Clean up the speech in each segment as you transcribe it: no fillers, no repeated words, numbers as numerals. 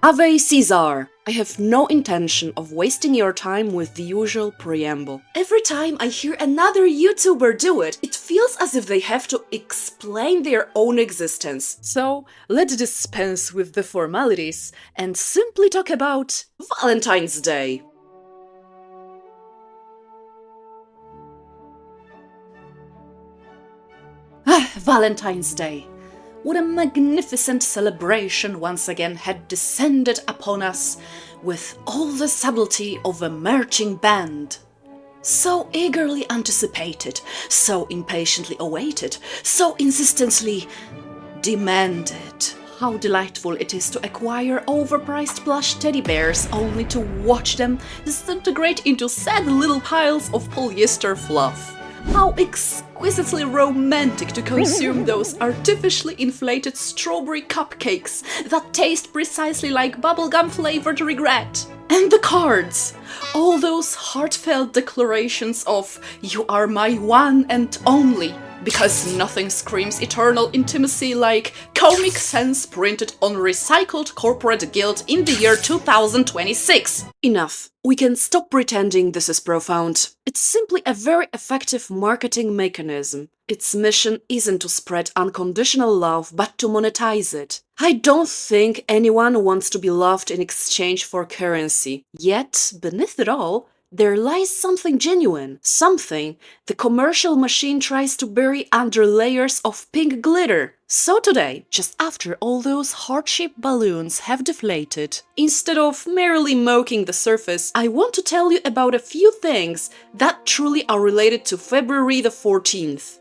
Ave Caesar! I have no intention of wasting your time with the usual preamble. Every time I hear another YouTuber do it, it feels as if they have to explain their own existence. So let's dispense with the formalities and simply talk about Valentine's Day. Valentine's Day. What a magnificent celebration once again had descended upon us with all the subtlety of a marching band. So eagerly anticipated, so impatiently awaited, so insistently demanded. How delightful it is to acquire overpriced plush teddy bears only to watch them disintegrate into sad little piles of polyester fluff. How exquisitely romantic to consume those artificially inflated strawberry cupcakes that taste precisely like bubblegum-flavored regret. And the cards! All those heartfelt declarations of "You are my one and only," because nothing screams eternal intimacy like Comic Sans printed on recycled corporate guilt in the year 2026. Enough. We can stop pretending this is profound. It's simply a very effective marketing mechanism. Its mission isn't to spread unconditional love, but to monetize it. I don't think anyone wants to be loved in exchange for currency. Yet, beneath it all, there lies something genuine, something the commercial machine tries to bury under layers of pink glitter. So today, just after all those heart-shaped balloons have deflated, instead of merely mocking the surface, I want to tell you about a few things that truly are related to February the 14th.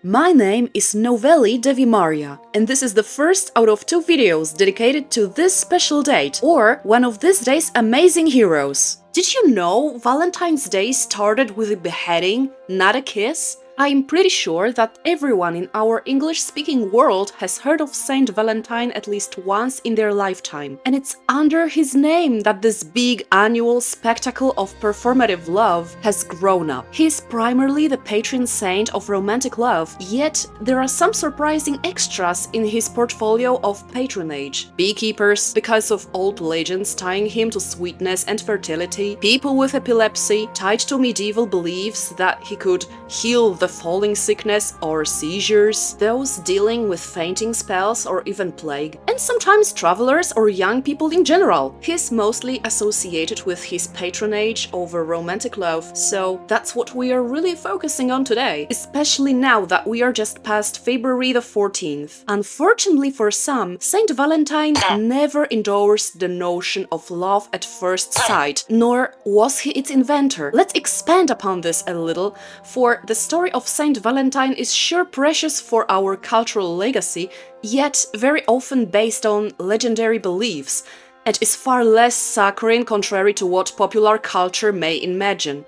My name is Novelli Devi Maria, and this is the first out of 2 videos dedicated to this special date, or one of this day's amazing heroes. Did you know Valentine's Day started with a beheading, not a kiss? I'm pretty sure that everyone in our English-speaking world has heard of Saint Valentine at least once in their lifetime, and it's under his name that this big annual spectacle of performative love has grown up. He's primarily the patron saint of romantic love, yet there are some surprising extras in his portfolio of patronage. Beekeepers, because of old legends tying him to sweetness and fertility, people with epilepsy, tied to medieval beliefs that he could heal the falling sickness or seizures, those dealing with fainting spells or even plague, and sometimes travelers or young people in general. He's mostly associated with his patronage over romantic love, so that's what we are really focusing on today, especially now that we are just past February the 14th. Unfortunately for some, Saint Valentine never endorsed the notion of love at first sight, nor was he its inventor. Let's expand upon this a little, for the story of Saint Valentine is sure precious for our cultural legacy, yet very often based on legendary beliefs, and is far less saccharine contrary to what popular culture may imagine.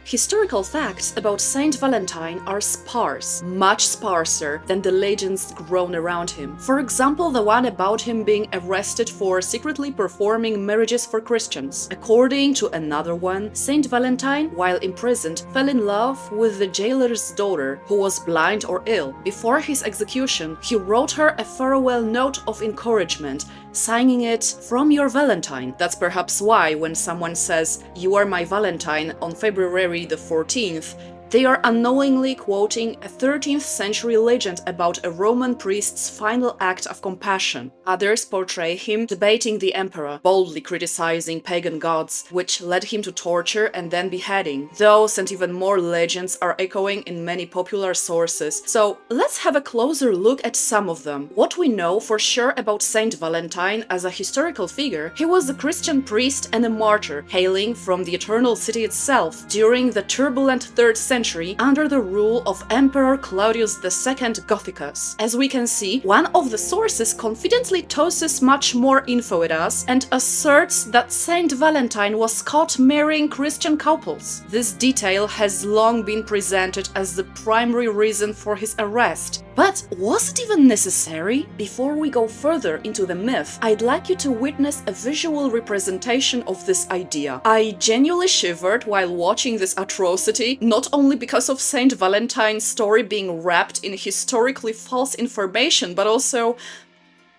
Historical facts about Saint Valentine are sparse, much sparser than the legends grown around him. For example, the one about him being arrested for secretly performing marriages for Christians. According to another one, Saint Valentine, while imprisoned, fell in love with the jailer's daughter, who was blind or ill. Before his execution, he wrote her a farewell note of encouragement, signing it "From your Valentine." That's perhaps why when someone says "You are my Valentine" on February the 14th, they are unknowingly quoting a 13th century legend about a Roman priest's final act of compassion. Others portray him debating the emperor, boldly criticizing pagan gods, which led him to torture and then beheading. Those and even more legends are echoing in many popular sources, so let's have a closer look at some of them. What we know for sure about Saint Valentine as a historical figure: he was a Christian priest and a martyr, hailing from the Eternal City itself during the turbulent 3rd century under the rule of Emperor Claudius II Gothicus. As we can see, one of the sources confidently tosses much more info at us and asserts that Saint Valentine was caught marrying Christian couples. This detail has long been presented as the primary reason for his arrest. But was it even necessary? Before we go further into the myth, I'd like you to witness a visual representation of this idea. I genuinely shivered while watching this atrocity, not only because of Saint Valentine's story being wrapped in historically false information, but also...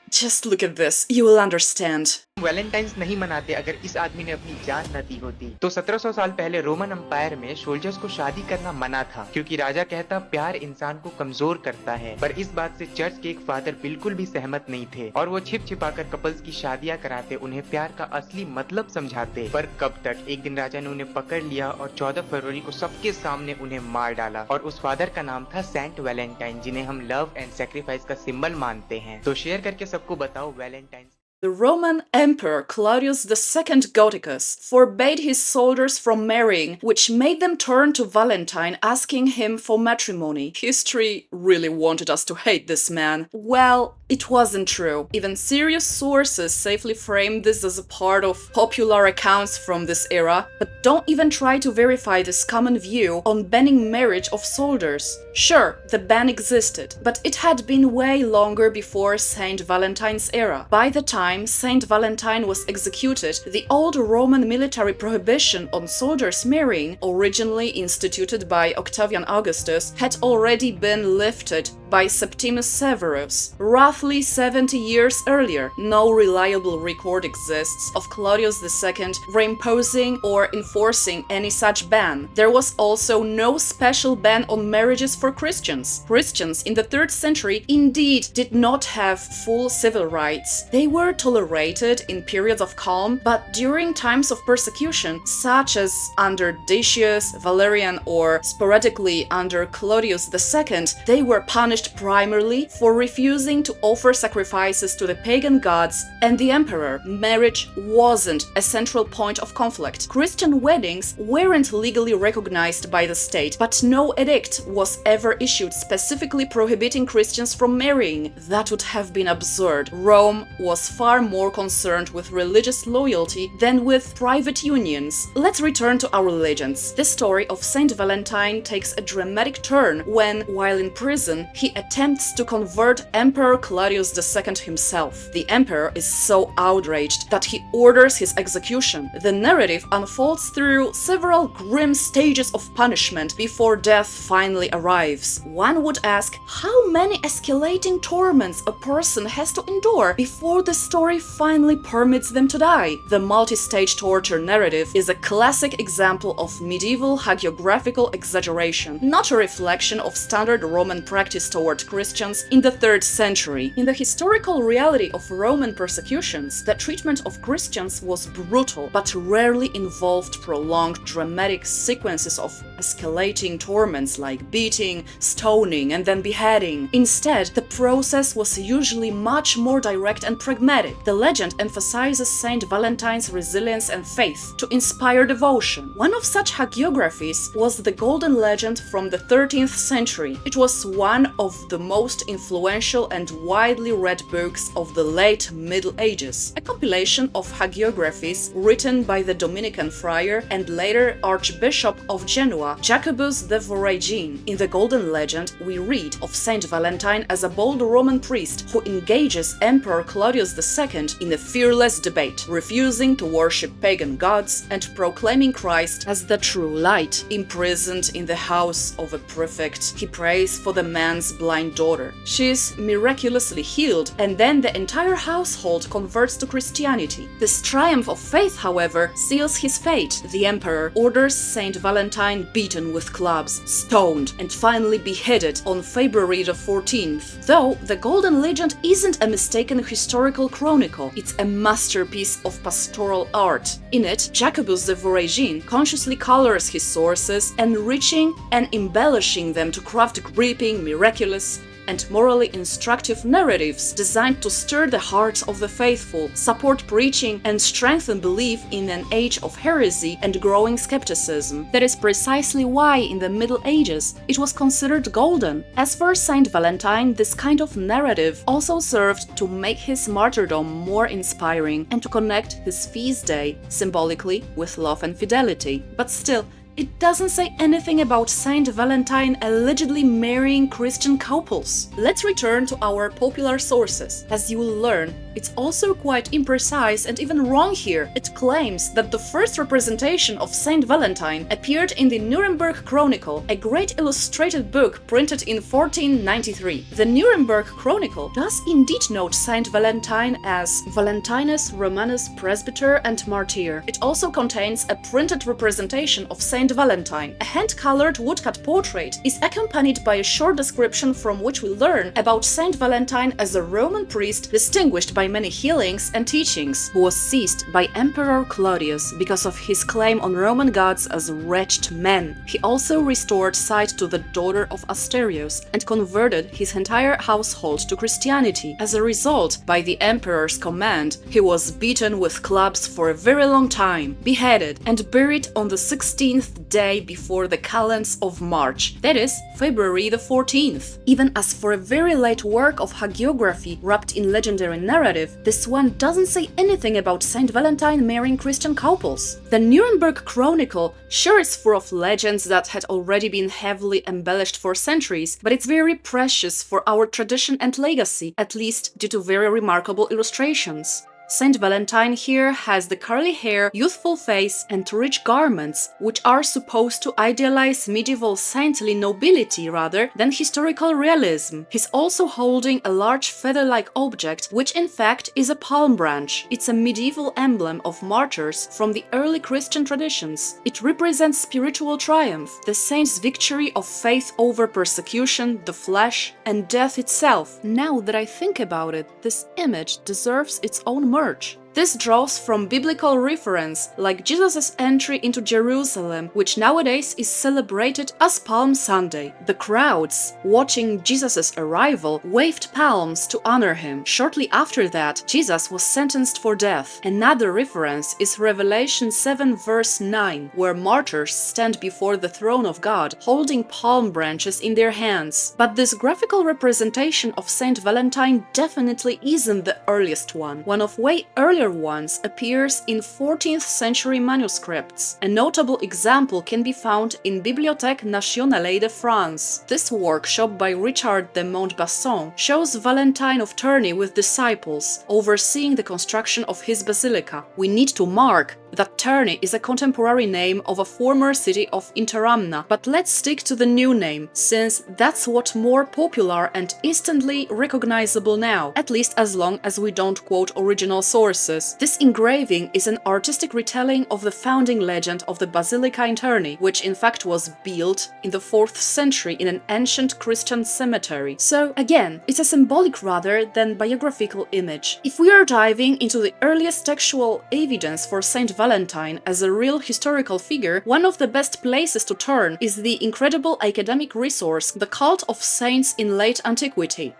just look at this, you will understand. Valentine's नहीं मनाते अगर इस आदमी ने अपनी जान न दी होती। तो 1700 साल पहले रोमन एम्पायर में सोल्जर्स को शादी करना मना था, क्योंकि राजा कहता प्यार इंसान को कमजोर करता है। पर इस बात से चर्च के एक फादर बिल्कुल भी सहमत नहीं थे और वो छिप छिपाकर कपल्स की शादियां कराते, उन्हें प्यार का असली मतलब समझाते। पर कब तक? एक दिन राजा ने उन्हें पकड़ लिया और 14 फरवरी को सबके सामने उन्हें मार डाला। और उस फादर का नाम था सेंट वैलेंटाइन, जिन्हें हम लव एंड सैक्रिफाइस का सिंबल मानते हैं। तो शेयर करके सबको बताओ Valentine. The Roman Emperor Claudius II Gothicus forbade his soldiers from marrying, which made them turn to Valentine asking him for matrimony. History really wanted us to hate this man. Well, it wasn't true. Even serious sources safely framed this as a part of popular accounts from this era, but don't even try to verify this common view on banning marriage of soldiers. Sure, the ban existed, but it had been way longer before Saint Valentine's era. By the time Saint Valentine was executed, the old Roman military prohibition on soldiers marrying, originally instituted by Octavian Augustus, had already been lifted by Septimus Severus. Roughly 70 years earlier, no reliable record exists of Claudius II reimposing or enforcing any such ban. There was also no special ban on marriages for Christians. Christians in the 3rd century indeed did not have full civil rights. They were tolerated in periods of calm, but during times of persecution, such as under Decius, Valerian, or sporadically under Claudius II, they were punished primarily for refusing to offer sacrifices to the pagan gods and the emperor. Marriage wasn't a central point of conflict. Christian weddings weren't legally recognized by the state, but no edict was ever issued specifically prohibiting Christians from marrying. That would have been absurd. Rome was far more concerned with religious loyalty than with private unions. Let's return to our legends. The story of Saint Valentine takes a dramatic turn when, while in prison, he attempts to convert Emperor Claudius II himself. The emperor is so outraged that he orders his execution. The narrative unfolds through several grim stages of punishment before death finally arrives. One would ask, how many escalating torments a person has to endure before the story finally permits them to die? The multi-stage torture narrative is a classic example of medieval hagiographical exaggeration, not a reflection of standard Roman practice toward Christians in the 3rd century. In the historical reality of Roman persecutions, the treatment of Christians was brutal, but rarely involved prolonged dramatic sequences of escalating torments like beating, stoning, and then beheading. Instead, the process was usually much more direct and pragmatic. The legend emphasizes Saint Valentine's resilience and faith to inspire devotion. One of such hagiographies was the Golden Legend from the 13th century. It was one of the most influential and widely read books of the late Middle Ages, a compilation of hagiographies written by the Dominican friar and later Archbishop of Genoa, Jacobus de Voragine. In the Golden Legend, we read of Saint Valentine as a bold Roman priest who engages Emperor Claudius II in a fearless debate, refusing to worship pagan gods and proclaiming Christ as the true light. Imprisoned in the house of a prefect, he prays for the man's blind daughter. She is miraculously healed, and then the entire household converts to Christianity. This triumph of faith, however, seals his fate. The emperor orders Saint Valentine beaten with clubs, stoned, and finally beheaded on February the 14th. Though the Golden Legend isn't a mistaken historical chronicle, it's a masterpiece of pastoral art. In it, Jacobus de Voragine consciously colors his sources, enriching and embellishing them to craft gripping, miraculous, and morally instructive narratives designed to stir the hearts of the faithful, support preaching, and strengthen belief in an age of heresy and growing skepticism. That is precisely why in the Middle Ages it was considered golden. As for Saint Valentine, this kind of narrative also served to make his martyrdom more inspiring and to connect his feast day symbolically with love and fidelity. But still, It doesn't say anything about Saint Valentine allegedly marrying Christian couples. Let's return to our popular sources. As you will learn, it's also quite imprecise and even wrong here. It claims that the first representation of Saint Valentine appeared in the Nuremberg Chronicle, a great illustrated book printed in 1493. The Nuremberg Chronicle does indeed note Saint Valentine as Valentinus Romanus Presbyter and Martyr. It also contains a printed representation of Saint Valentine. A hand-colored woodcut portrait is accompanied by a short description from which we learn about Saint Valentine as a Roman priest distinguished by many healings and teachings, who was seized by Emperor Claudius because of his claim on Roman gods as wretched men. He also restored sight to the daughter of Asterius and converted his entire household to Christianity. As a result, by the emperor's command, he was beaten with clubs for a very long time, beheaded, and buried on the 16th day before the calends of March, that is, February the 14th. Even as for a very late work of hagiography wrapped in legendary narrative, this one doesn't say anything about Saint Valentine marrying Christian couples. The Nuremberg Chronicle sure is full of legends that had already been heavily embellished for centuries, but it's very precious for our tradition and legacy, at least due to very remarkable illustrations. Saint Valentine here has the curly hair, youthful face, and rich garments, which are supposed to idealize medieval saintly nobility rather than historical realism. He's also holding a large feather-like object, which in fact is a palm branch. It's a medieval emblem of martyrs from the early Christian traditions. It represents spiritual triumph, the saint's victory of faith over persecution, the flesh, and death itself. Now that I think about it, this image deserves its own merch. This draws from biblical reference, like Jesus' entry into Jerusalem, which nowadays is celebrated as Palm Sunday. The crowds, watching Jesus' arrival, waved palms to honor him. Shortly after that, Jesus was sentenced for death. Another reference is Revelation 7 verse 9, where martyrs stand before the throne of God, holding palm branches in their hands. But this graphical representation of Saint Valentine definitely isn't the earliest one. One of way earlier ones appears in 14th century manuscripts. A notable example can be found in Bibliothèque Nationale de France. This workshop by Richard de Montbasson shows Valentine of Tournai with disciples, overseeing the construction of his basilica. We need to mark that Tournai is a contemporary name of a former city of Interamna, but let's stick to the new name, since that's what's more popular and instantly recognizable now, at least as long as we don't quote original sources. This engraving is an artistic retelling of the founding legend of the basilica in Tournai, which in fact was built in the 4th century in an ancient Christian cemetery. So again, it's a symbolic rather than biographical image. If we are diving into the earliest textual evidence for Saint Valentine as a real historical figure, one of the best places to turn is the incredible academic resource, The Cult of Saints in Late Antiquity.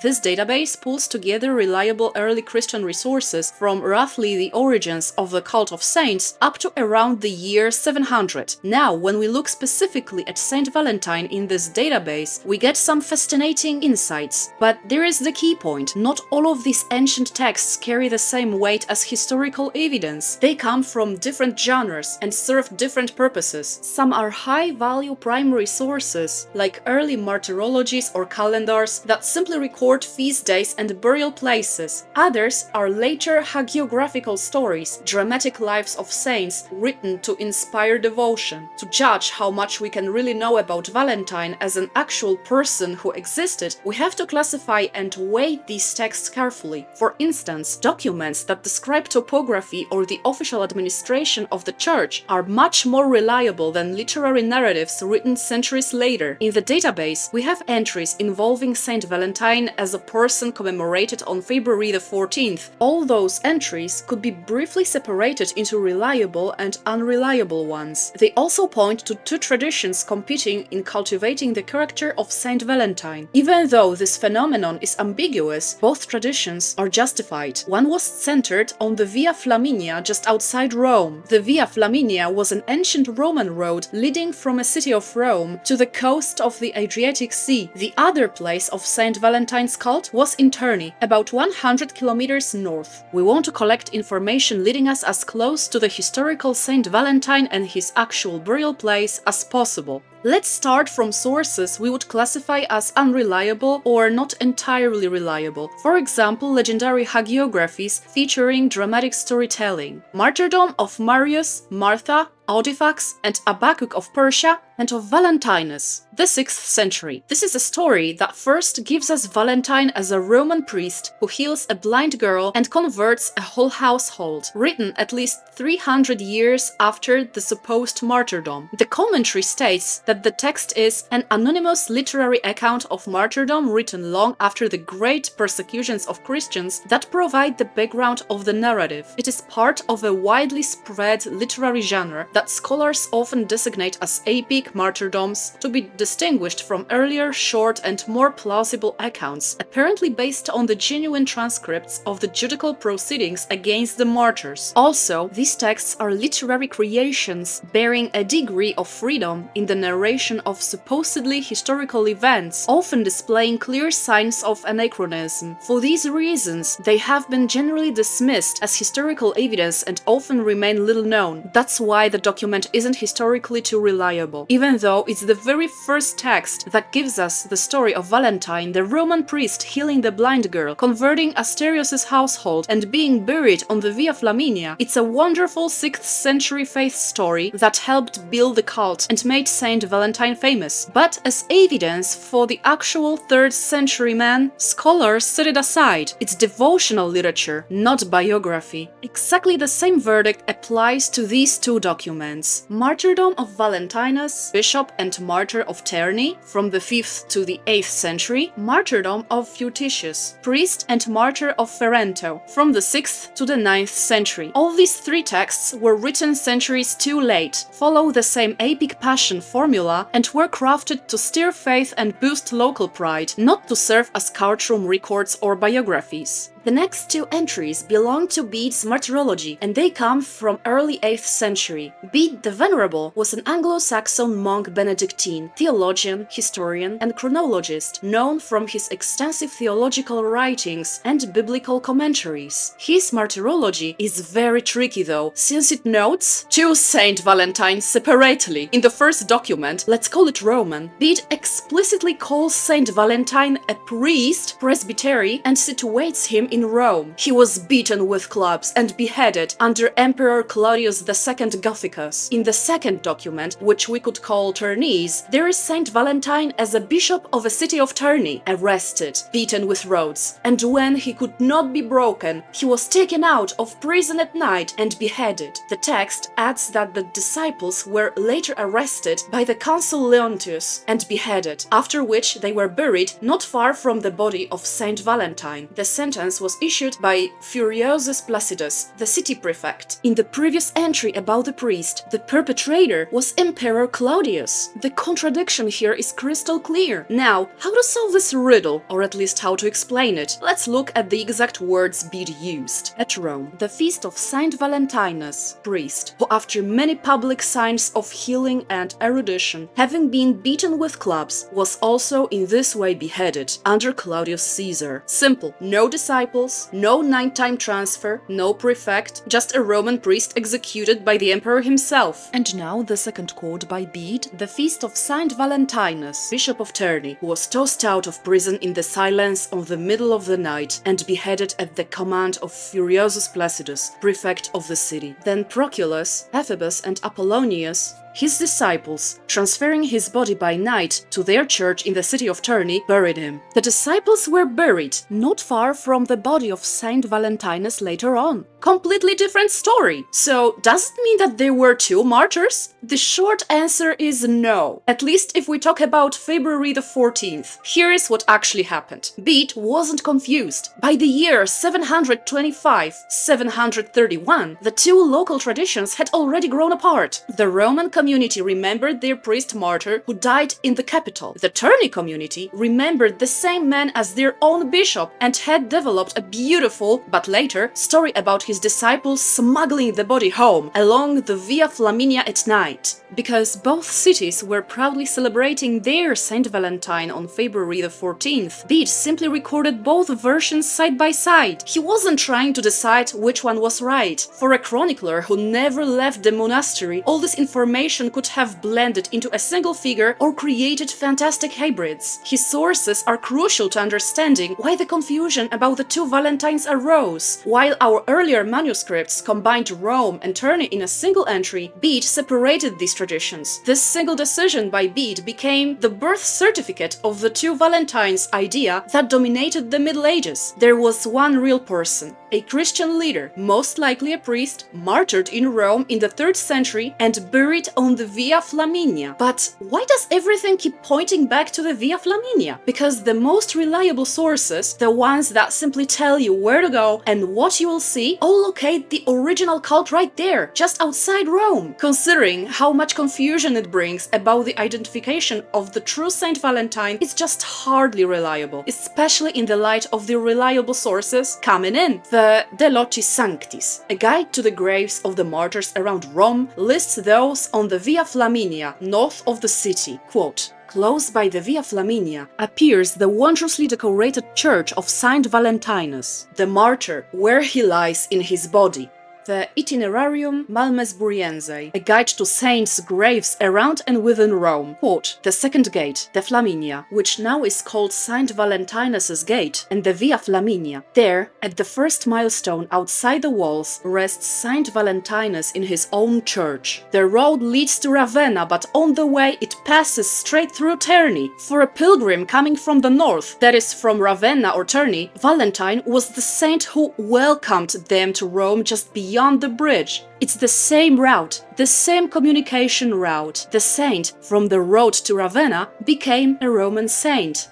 This database pulls together reliable early Christian resources from roughly the origins of the cult of saints up to around the year 700. Now, when we look specifically at Saint Valentine in this database, we get some fascinating insights. But there is the key point: not all of these ancient texts carry the same weight as historical evidence. They come from different genres and serve different purposes. Some are high-value primary sources, like early martyrologies or calendars that simply record feast days and burial places. Others are later hagiographical stories, dramatic lives of saints written to inspire devotion. To judge how much we can really know about Valentine as an actual person who existed, we have to classify and weigh these texts carefully. For instance, documents that describe topography or the official administration of the church are much more reliable than literary narratives written centuries later. In the database, we have entries involving Saint Valentine as a person commemorated on February the 14th. All those entries could be briefly separated into reliable and unreliable ones. They also point to two traditions competing in cultivating the character of Saint Valentine. Even though this phenomenon is ambiguous, both traditions are justified. One was centered on the Via Flaminia just outside Rome. The Via Flaminia was an ancient Roman road leading from a city of Rome to the coast of the Adriatic Sea. The other place of Saint Valentine Valentine's cult was in Terni, about 100 kilometers north. We want to collect information leading us as close to the historical Saint Valentine and his actual burial place as possible. Let's start from sources we would classify as unreliable or not entirely reliable. For example, legendary hagiographies featuring dramatic storytelling. Martyrdom of Marius, Martha, Audifax, and Habakkuk of Persia, and of Valentinus, the 6th century. This is a story that first gives us Valentine as a Roman priest who heals a blind girl and converts a whole household, written at least 300 years after the supposed martyrdom. The commentary states that the text is an anonymous literary account of martyrdom written long after the great persecutions of Christians that provide the background of the narrative. It is part of a widely spread literary genre that scholars often designate as epic martyrdoms, to be distinguished from earlier short and more plausible accounts, apparently based on the genuine transcripts of the judicial proceedings against the martyrs. Also, these texts are literary creations bearing a degree of freedom in the narration of supposedly historical events, often displaying clear signs of anachronism. For these reasons, they have been generally dismissed as historical evidence and often remain little known. That's why the document isn't historically too reliable, even though it's the very first text that gives us the story of Valentine, the Roman priest healing the blind girl, converting Asterius' household, and being buried on the Via Flaminia. It's a wonderful 6th century faith story that helped build the cult and made Saint Valentine famous. But as evidence for the actual 3rd century man, scholars set it aside. It's devotional literature, not biography. Exactly the same verdict applies to these two documents. Martyrdom of Valentinus, bishop and martyr of Terni, from the 5th to the 8th century. Martyrdom of Eutychius, priest and martyr of Ferento, from the 6th to the 9th century. All these three texts were written centuries too late, follow the same epic passion formula, and were crafted to stir faith and boost local pride, not to serve as courtroom records or biographies. The next two entries belong to Bede's martyrology, and they come from early 8th century. Bede the Venerable was an Anglo-Saxon monk Benedictine, theologian, historian, and chronologist, known from his extensive theological writings and biblical commentaries. His martyrology is very tricky though, since it notes two Saint Valentines separately. In the first document, let's call it Roman, Bede explicitly calls Saint Valentine a priest, presbytery, and situates him in Rome. He was beaten with clubs and beheaded under Emperor Claudius II Gothicus. In the second document, which we could call Ternese, there is Saint Valentine as a bishop of a city of Terni, arrested, beaten with rods, and when he could not be broken, he was taken out of prison at night and beheaded. The text adds that the disciples were later arrested by the consul Leontius and beheaded, after which they were buried not far from the body of Saint Valentine. The sentence was issued by Furiosus Placidus, the city prefect. In the previous entry about the priest, the perpetrator was Emperor Claudius. The contradiction here is crystal clear. Now, how to solve this riddle, or at least how to explain it? Let's look at the exact words Bede used. At Rome, the feast of Saint Valentinus, priest, who after many public signs of healing and erudition, having been beaten with clubs, was also in this way beheaded under Claudius Caesar. Simple, no disciples, no nighttime transfer, no prefect, just a Roman priest executed by the emperor himself. And now the second quote by Bede, the feast of Saint Valentinus, bishop of Terni, who was tossed out of prison in the silence of the middle of the night and beheaded at the command of Furiosus Placidus, prefect of the city. Then Proculus, Ephebus, and Apollonius, his disciples, transferring his body by night to their church in the city of Terni, buried him. The disciples were buried not far from the body of Saint Valentinus later on. Completely different story. So, does it mean that there were two martyrs? The short answer is no. At least if we talk about February the 14th. Here is what actually happened. Bede wasn't confused. By the year 725-731, the two local traditions had already grown apart. The Roman community remembered their priest martyr who died in the capital. The Terni community remembered the same man as their own bishop and had developed a beautiful, but later, story about his his disciples smuggling the body home along the Via Flaminia at night. Because both cities were proudly celebrating their Saint Valentine on February the 14th, Bede simply recorded both versions side by side. He wasn't trying to decide which one was right. For a chronicler who never left the monastery, all this information could have blended into a single figure or created fantastic hybrids. His sources are crucial to understanding why the confusion about the two Valentines arose. While our earlier manuscripts combined Rome and Tourney in a single entry, Bede separated these traditions. This single decision by Bede became the birth certificate of the two Valentines idea that dominated the Middle Ages. There was one real person, a Christian leader, most likely a priest, martyred in Rome in the 3rd century and buried on the Via Flaminia. But why does everything keep pointing back to the Via Flaminia? Because the most reliable sources, the ones that simply tell you where to go and what you will see, all locate the original cult right there, just outside Rome. Considering how much confusion it brings about the identification of the true Saint Valentine, it's just hardly reliable, especially in the light of the reliable sources coming in. The De Loci Sanctis, a guide to the graves of the martyrs around Rome, lists those on the Via Flaminia, north of the city. Quote, "Close by the Via Flaminia appears the wondrously decorated church of Saint Valentinus, the martyr, where he lies in his body." The Itinerarium Malmesburiense, a guide to saints' graves around and within Rome. Quote, "The second gate, the Flaminia, which now is called Saint Valentinus' Gate, and the Via Flaminia. There, at the first milestone outside the walls, rests Saint Valentinus in his own church. The road leads to Ravenna, but on the way it passes straight through Terni. For a pilgrim coming from the north, that is from Ravenna or Terni, Valentine was the saint who welcomed them to Rome just beyond the bridge. It's the same route, the same communication route. The saint from the road to Ravenna became a Roman saint."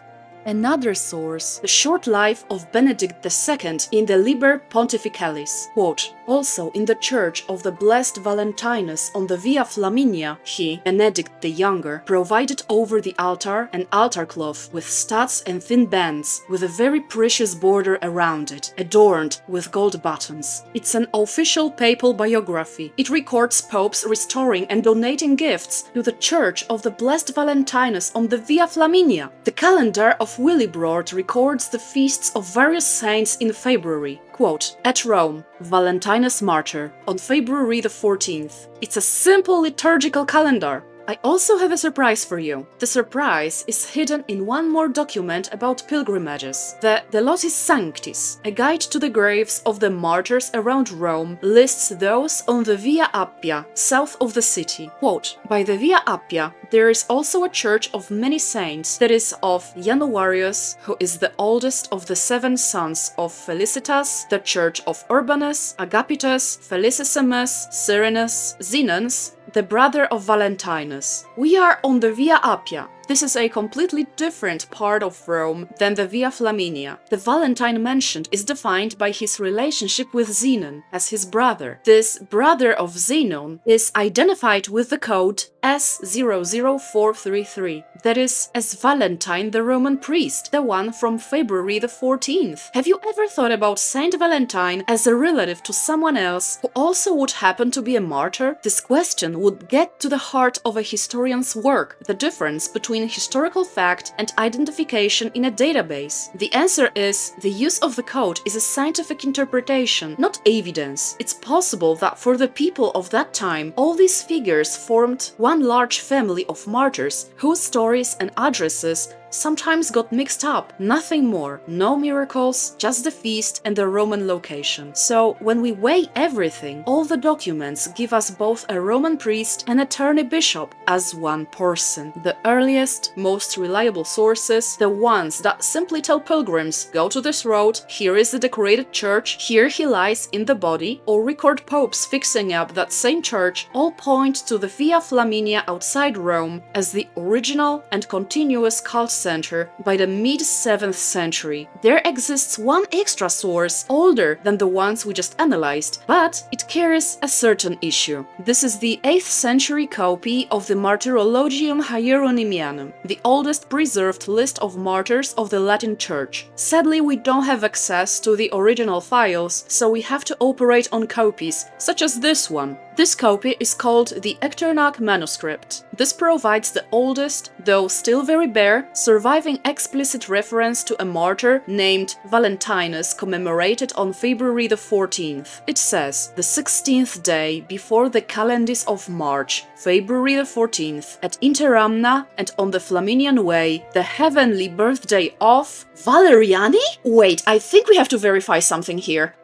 Another source, the short life of Benedict II in the Liber Pontificalis. Quote, "Also in the church of the blessed Valentinus on the Via Flaminia, he, Benedict the Younger, provided over the altar an altar cloth with studs and thin bands, with a very precious border around it, adorned with gold buttons. It's an official papal biography. It records popes restoring and donating gifts to the church of the blessed Valentinus on the Via Flaminia. The calendar of Willibrord records the feasts of various saints in February. Quote, at Rome, Valentinus Martyr, on February the 14th. It's a simple liturgical calendar. I also have a surprise for you. The surprise is hidden in one more document about pilgrimages. The De Loci Sanctis, a guide to the graves of the martyrs around Rome, lists those on the Via Appia, south of the city. Quote, "By the Via Appia, there is also a church of many saints, that is of Januarius, who is the oldest of the 7 sons of Felicitas, the church of Urbanus, Agapitus, Felicissimus, Cyrinus, Zenons, the brother of Valentinus. We are on the Via Appia. This is a completely different part of Rome than the Via Flaminia. The Valentine mentioned is defined by his relationship with Zenon as his brother. This brother of Zenon is identified with the code S00433, that is, as Valentine the Roman priest, the one from February the 14th. Have you ever thought about Saint Valentine as a relative to someone else who also would happen to be a martyr? This question would get to the heart of a historian's work, the difference between historical fact and identification in a database. The answer is, the use of the code is a scientific interpretation, not evidence. It's possible that for the people of that time, all these figures formed one large family of martyrs whose stories and addresses sometimes got mixed up. Nothing more, no miracles, just the feast and the Roman location. So when we weigh everything, all the documents give us both a Roman priest and a Tourney bishop as one person. The earliest, most reliable sources, the ones that simply tell pilgrims, go to this road, here is the decorated church, here he lies in the body, or record popes fixing up that same church, all point to the Via Flaminia outside Rome as the original and continuous cult center by the mid-7th century. There exists one extra source older than the ones we just analyzed, but it carries a certain issue. This is the 8th century copy of the Martyrologium Hieronymianum, the oldest preserved list of martyrs of the Latin Church. Sadly, we don't have access to the original files, so we have to operate on copies, such as this one. This copy is called the Echternach manuscript. This provides the oldest, though still very bare, surviving explicit reference to a martyr named Valentinus commemorated on February the 14th. It says, the 16th day before the calendis of March, February the 14th, at Interamna and on the Flaminian Way, the heavenly birthday of Valeriani? Wait, I think we have to verify something here.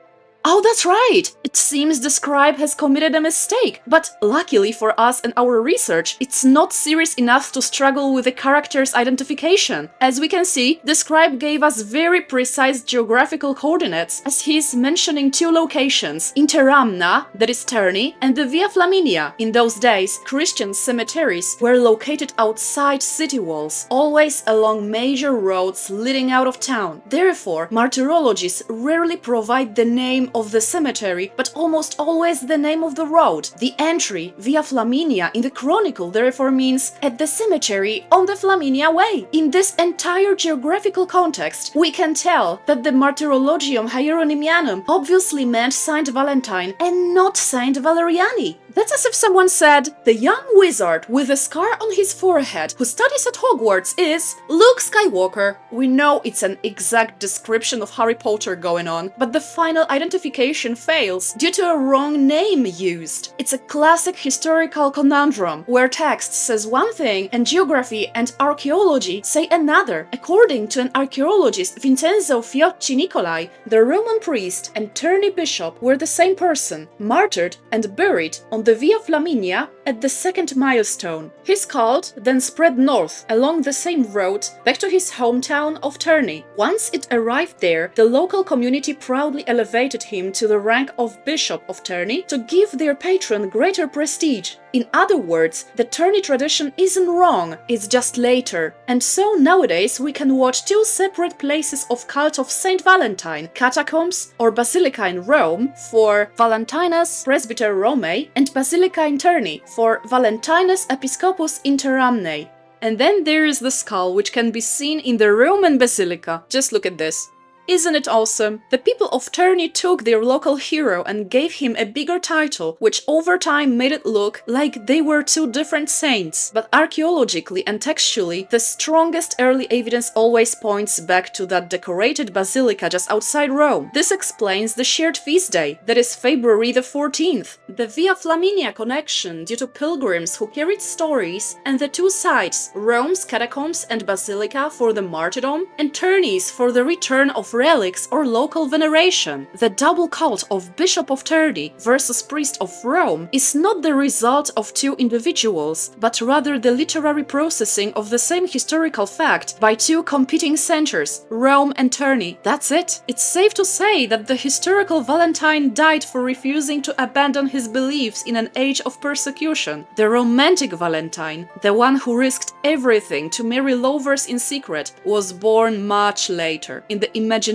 Oh, that's right! It seems the scribe has committed a mistake, but luckily for us and our research, it's not serious enough to struggle with the character's identification. As we can see, the scribe gave us very precise geographical coordinates, as he's mentioning two locations, Interamna, that is Terni, and the Via Flaminia. In those days, Christian cemeteries were located outside city walls, always along major roads leading out of town. Therefore, martyrologies rarely provide the name of the cemetery, but almost always the name of the road. The entry Via Flaminia in the Chronicle therefore means at the cemetery on the Flaminia Way. In this entire geographical context, we can tell that the Martyrologium Hieronymianum obviously meant Saint Valentine and not Saint Valeriani. That's as if someone said, the young wizard with a scar on his forehead who studies at Hogwarts is Luke Skywalker. We know it's an exact description of Harry Potter going on, but the final identification fails due to a wrong name used. It's a classic historical conundrum, where text says one thing and geography and archaeology say another. According to an archaeologist, Vincenzo Fiocchi Nicolai, the Roman priest and Terni bishop were the same person, martyred and buried on the Via Flaminia at the second milestone. His cult then spread north along the same road back to his hometown of Terni. Once it arrived there, the local community proudly elevated him to the rank of Bishop of Terni to give their patron greater prestige. In other words, the Terni tradition isn't wrong, it's just later. And so nowadays we can watch two separate places of cult of Saint Valentine, catacombs or basilica in Rome for Valentinus Presbyter Romae and Basilica in Terni for Valentinus Episcopus Interamnae. And then there is the skull, which can be seen in the Roman basilica. Just look at this. Isn't it awesome? The people of Terni took their local hero and gave him a bigger title, which over time made it look like they were two different saints. But archaeologically and textually, the strongest early evidence always points back to that decorated basilica just outside Rome. This explains the shared feast day, that is February the 14th. The Via Flaminia connection due to pilgrims who carried stories, and the two sites, Rome's catacombs and basilica for the martyrdom, and Terni's for the return of relics or local veneration. The double cult of Bishop of Terni versus Priest of Rome is not the result of two individuals, but rather the literary processing of the same historical fact by two competing centers, Rome and Terni. That's it. It's safe to say that the historical Valentine died for refusing to abandon his beliefs in an age of persecution. The romantic Valentine, the one who risked everything to marry lovers in secret, was born much later, in the imaginations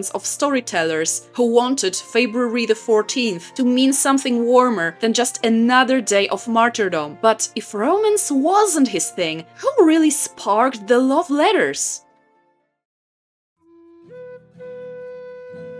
of storytellers who wanted February the 14th to mean something warmer than just another day of martyrdom. But if romance wasn't his thing, who really sparked the love letters?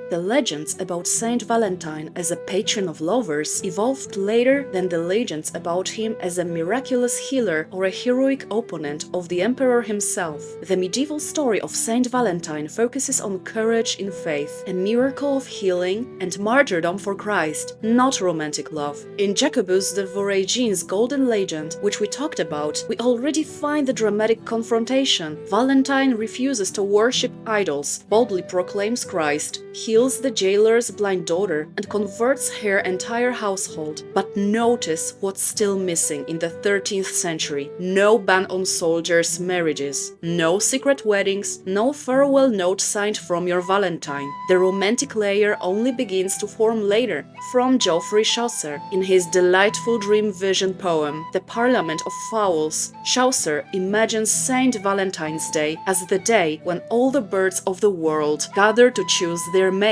The legends about Saint Valentine as a patron of lovers evolved later than the legends about him as a miraculous healer or a heroic opponent of the emperor himself. The medieval story of Saint Valentine focuses on courage in faith, a miracle of healing, and martyrdom for Christ, not romantic love. In Jacobus de Voregin's Golden Legend, which we talked about, we already find the dramatic confrontation. Valentine refuses to worship idols, boldly proclaims Christ, healer kills the jailer's blind daughter and converts her entire household. But notice what's still missing in the 13th century. No ban on soldiers' marriages, no secret weddings, no farewell note signed from your Valentine. The romantic layer only begins to form later. From Geoffrey Chaucer, in his delightful dream vision poem, The Parliament of Fowls, Chaucer imagines Saint Valentine's Day as the day when all the birds of the world gather to choose their mates.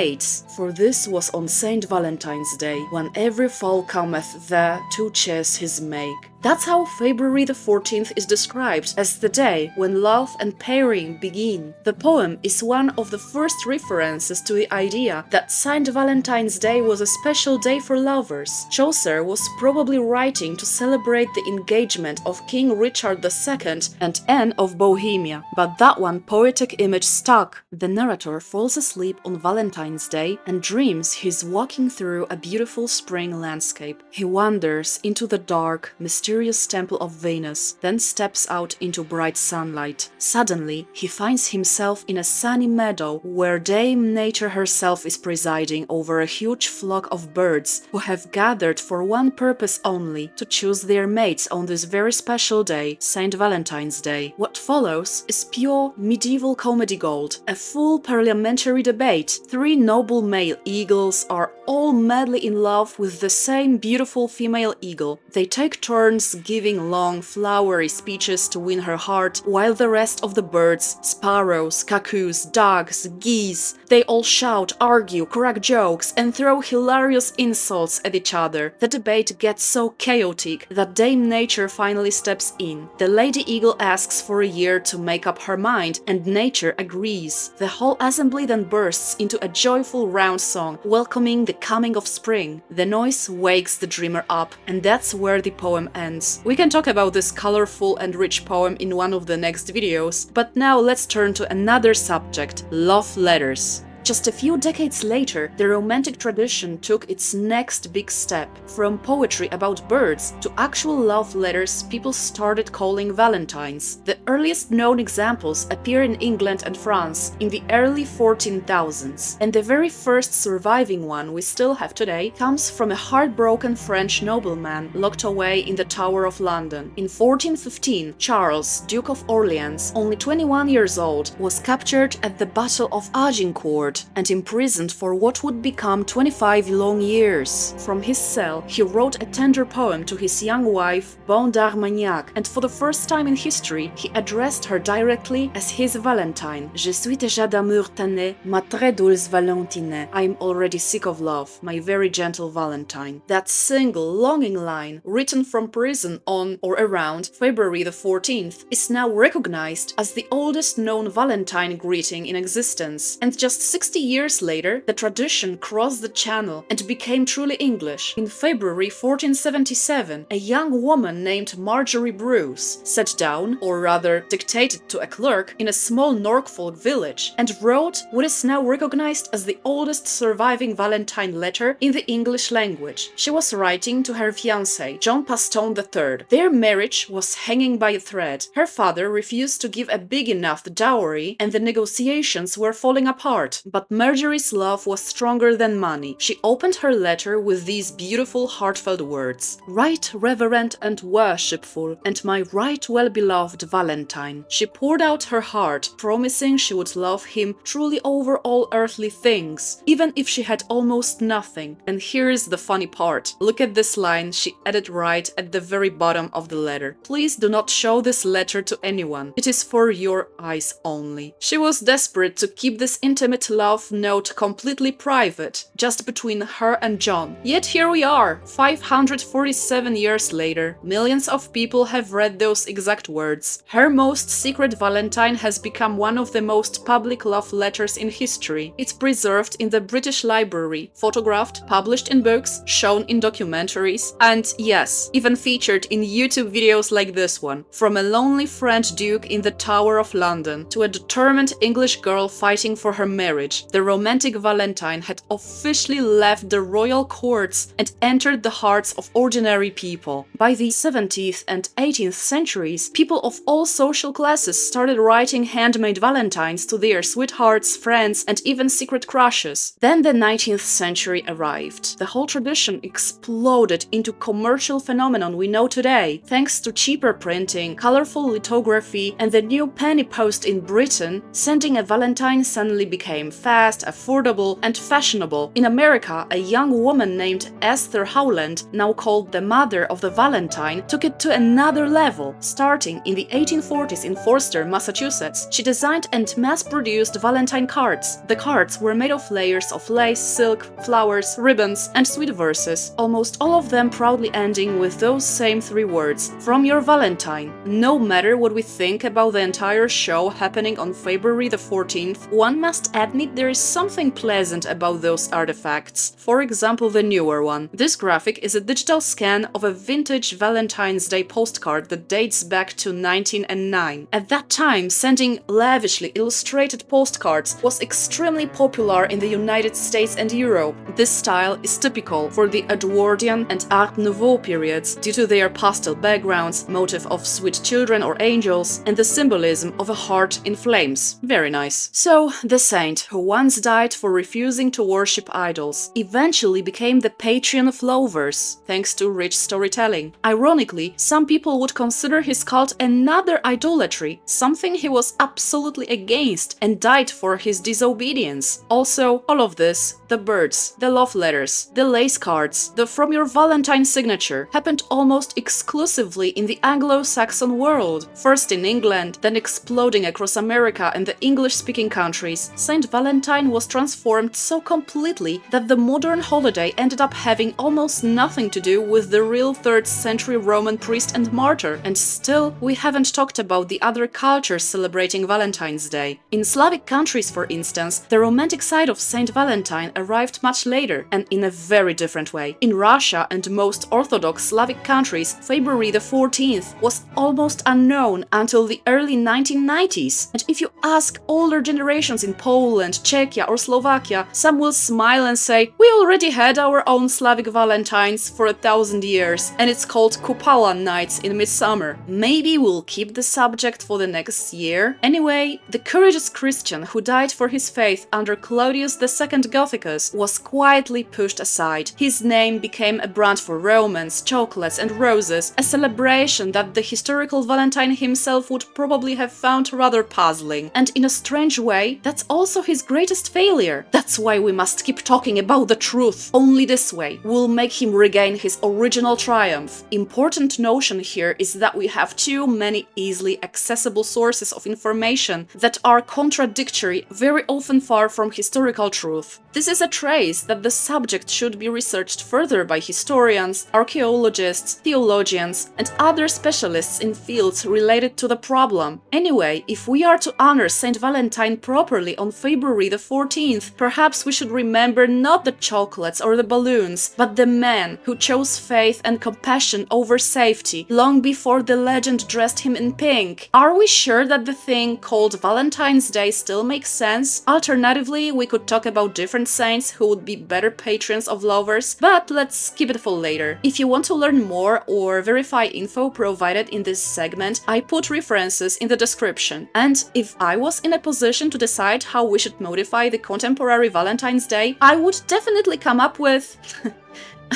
For this was on Saint Valentine's Day, when every fowl cometh there to chase his make. That's how February the 14th is described, as the day when love and pairing begin. The poem is one of the first references to the idea that Saint Valentine's Day was a special day for lovers. Chaucer was probably writing to celebrate the engagement of King Richard II and Anne of Bohemia, but that one poetic image stuck. The narrator falls asleep on Valentine's Day and dreams he's walking through a beautiful spring landscape. He wanders into the dark, mysterious temple of Venus, then steps out into bright sunlight. Suddenly, he finds himself in a sunny meadow where Dame Nature herself is presiding over a huge flock of birds who have gathered for one purpose only, to choose their mates on this very special day, Saint Valentine's Day. What follows is pure medieval comedy gold, a full parliamentary debate. Three noble male eagles are all madly in love with the same beautiful female eagle. They take turns giving long, flowery speeches to win her heart, while the rest of the birds, sparrows, cuckoos, ducks, geese, they all shout, argue, crack jokes, and throw hilarious insults at each other. The debate gets so chaotic that Dame Nature finally steps in. The Lady Eagle asks for a year to make up her mind, and Nature agrees. The whole assembly then bursts into a joyful round song, welcoming the coming of spring. The noise wakes the dreamer up, and that's where the poem ends. We can talk about this colorful and rich poem in one of the next videos, but now let's turn to another subject: love letters. Just a few decades later, the Romantic tradition took its next big step. From poetry about birds to actual love letters people started calling Valentines. The earliest known examples appear in England and France in the early 14,000s, and the very first surviving one we still have today comes from a heartbroken French nobleman locked away in the Tower of London. In 1415, Charles, Duke of Orléans, only 21 years old, was captured at the Battle of Agincourt and imprisoned for what would become 25 long years. From his cell, he wrote a tender poem to his young wife, Bonne d'Armagnac, and for the first time in history, he addressed her directly as his Valentine. Je suis déjà d'amour tanné, ma très douce Valentine. I'm already sick of love, my very gentle Valentine. That single, longing line, written from prison on or around February the 14th, is now recognized as the oldest known Valentine greeting in existence, and just 60 years later, the tradition crossed the channel and became truly English. In February 1477, a young woman named Margery Brews sat down, or rather dictated to a clerk, in a small Norfolk village and wrote what is now recognized as the oldest surviving Valentine letter in the English language. She was writing to her fiancé, John Paston III. Their marriage was hanging by a thread. Her father refused to give a big enough dowry, and the negotiations were falling apart. But Margery's love was stronger than money. She opened her letter with these beautiful, heartfelt words: "Right reverend and worshipful, and my right well-beloved Valentine." She poured out her heart, promising she would love him truly over all earthly things, even if she had almost nothing. And here's the funny part. Look at this line she added right at the very bottom of the letter. "Please do not show this letter to anyone. It is for your eyes only." She was desperate to keep this intimate love note completely private, just between her and John. Yet here we are, 547 years later. Millions of people have read those exact words. Her most secret Valentine has become one of the most public love letters in history. It's preserved in the British Library, photographed, published in books, shown in documentaries, and yes, even featured in YouTube videos like this one. From a lonely French duke in the Tower of London to a determined English girl fighting for her marriage, age, the romantic Valentine had officially left the royal courts and entered the hearts of ordinary people. By the 17th and 18th centuries, people of all social classes started writing handmade valentines to their sweethearts, friends, and even secret crushes. Then the 19th century arrived. The whole tradition exploded into commercial phenomenon we know today, thanks to cheaper printing, colorful lithography, and the new penny post in Britain. Sending a valentine suddenly became fast, affordable, and fashionable. In America, a young woman named Esther Howland, now called the Mother of the Valentine, took it to another level. Starting in the 1840s in Forster, Massachusetts, she designed and mass-produced valentine cards. The cards were made of layers of lace, silk, flowers, ribbons, and sweet verses, almost all of them proudly ending with those same three words: "From your Valentine." No matter what we think about the entire show happening on February the 14th, one must admit there is something pleasant about those artifacts. For example, the newer one. This graphic is a digital scan of a vintage Valentine's Day postcard that dates back to 1909. At that time, sending lavishly illustrated postcards was extremely popular in the United States and Europe. This style is typical for the Edwardian and Art Nouveau periods due to their pastel backgrounds, motif of sweet children or angels, and the symbolism of a heart in flames. Very nice. So, the saint, who once died for refusing to worship idols, eventually became the Patron of Lovers, thanks to rich storytelling. Ironically, some people would consider his cult another idolatry, something he was absolutely against and died for his disobedience. Also, all of this, the birds, the love letters, the lace cards, the "From your Valentine" signature, happened almost exclusively in the Anglo-Saxon world. First in England, then exploding across America and the English-speaking countries, Saint Valentine was transformed so completely that the modern holiday ended up having almost nothing to do with the real 3rd century Roman priest and martyr. And still, we haven't talked about the other cultures celebrating Valentine's Day. In Slavic countries, for instance, the romantic side of Saint Valentine arrived much later, and in a very different way. In Russia and most Orthodox Slavic countries, February the 14th was almost unknown until the early 1990s. And if you ask older generations in Poland, Czechia or Slovakia, some will smile and say, "We already had our own Slavic Valentines for 1,000 years, and it's called Kupala nights in midsummer." Maybe we'll keep the subject for the next year. Anyway, the courageous Christian who died for his faith under Claudius II Gothicus was quietly pushed aside. His name became a brand for romance, chocolates, and roses, a celebration that the historical Valentine himself would probably have found rather puzzling. And in a strange way, that's also his greatest failure. That's why we must keep talking about the truth. Only this way will make him regain his original triumph. Important notion here is that we have too many easily accessible sources of information that are contradictory, very often far from historical truth. This is a trace that the subject should be researched further by historians, archaeologists, theologians, and other specialists in fields related to the problem. Anyway, if we are to honor Saint Valentine properly on February the 14th, perhaps we should remember not the chocolates or the balloons, but the man who chose faith and compassion over safety long before the legend dressed him in pink. Are we sure that the thing called Valentine's Day still makes sense? Alternatively, we could talk about different saints who would be better patrons of lovers, but let's keep it for later. If you want to learn more or verify info provided in this segment, I put references in the description. And if I was in a position to decide how we should modify the contemporary Valentine's Day, I would definitely come up with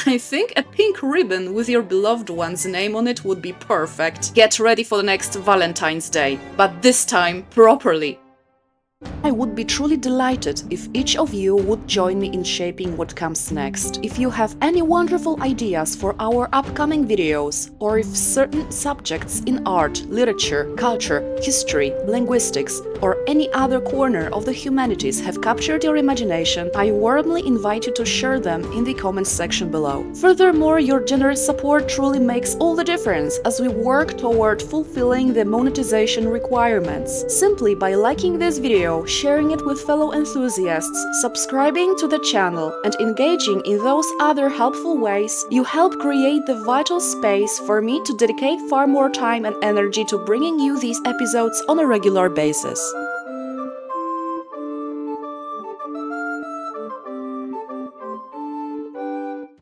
I think a pink ribbon with your beloved one's name on it would be perfect. Get ready for the next Valentine's Day, but this time properly. I would be truly delighted if each of you would join me in shaping what comes next. If you have any wonderful ideas for our upcoming videos, or if certain subjects in art, literature, culture, history, linguistics, or any other corner of the humanities have captured your imagination, I warmly invite you to share them in the comments section below. Furthermore, your generous support truly makes all the difference as we work toward fulfilling the monetization requirements. Simply by liking this video, sharing it with fellow enthusiasts, subscribing to the channel, and engaging in those other helpful ways, you help create the vital space for me to dedicate far more time and energy to bringing you these episodes on a regular basis.